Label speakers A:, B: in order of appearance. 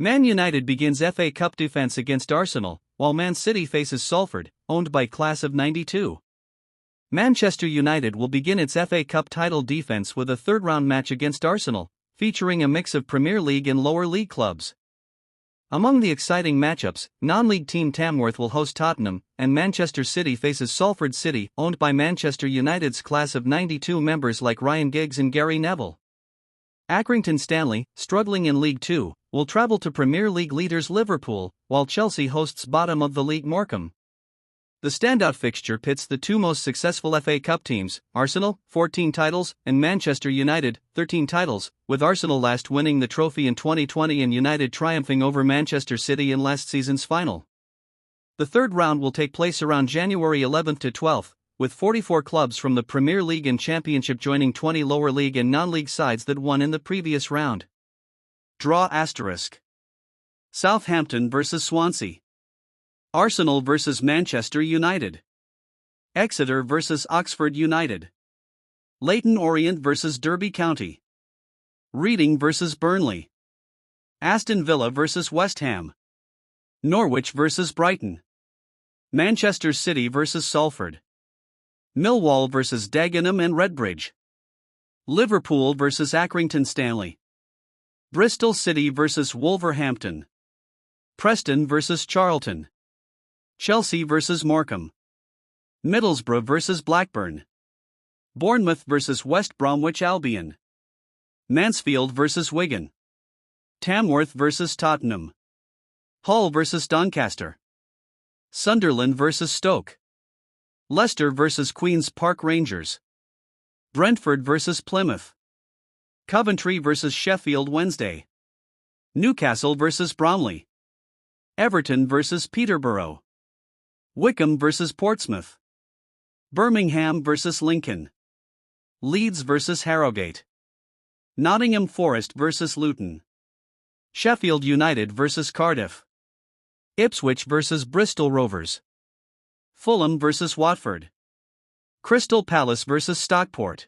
A: Man United begins FA Cup defence against Arsenal, while Man City faces Salford, owned by Class of '92. Manchester United will begin its FA Cup title defence with a third-round match against Arsenal, featuring a mix of Premier League and lower league clubs. Among the exciting matchups, non-league team Tamworth will host Tottenham, and Manchester City faces Salford City, owned by Manchester United's Class of '92 members like Ryan Giggs and Gary Neville. Accrington Stanley, struggling in League Two, will travel to Premier League leaders Liverpool, while Chelsea hosts bottom of the league Morecambe. The standout fixture pits the two most successful FA Cup teams, Arsenal, 14 titles, and Manchester United, 13 titles, with Arsenal last winning the trophy in 2020 and United triumphing over Manchester City in last season's final. The third round will take place around January 11th to 12th, with 44 clubs from the Premier League and Championship joining 20 lower league and non-league sides that won in the previous round. Draw *. Southampton vs Swansea. Arsenal vs Manchester United. Exeter vs Oxford United. Leyton Orient vs Derby County. Reading vs Burnley. Aston Villa vs West Ham. Norwich vs Brighton. Manchester City vs Salford. Millwall vs Dagenham and Redbridge. Liverpool vs Accrington Stanley. Bristol City vs Wolverhampton. Preston vs Charlton. Chelsea vs Morecambe. Middlesbrough vs Blackburn. Bournemouth vs West Bromwich Albion. Mansfield vs Wigan. Tamworth vs Tottenham. Hull vs Doncaster. Sunderland vs Stoke. Leicester vs Queen's Park Rangers. Brentford vs Plymouth. Coventry vs Sheffield Wednesday. Newcastle vs Bromley. Everton vs Peterborough. Wycombe vs Portsmouth. Birmingham vs Lincoln. Leeds vs Harrogate. Nottingham Forest vs Luton. Sheffield United vs Cardiff. Ipswich vs Bristol Rovers. Fulham vs Watford. Crystal Palace vs Stockport.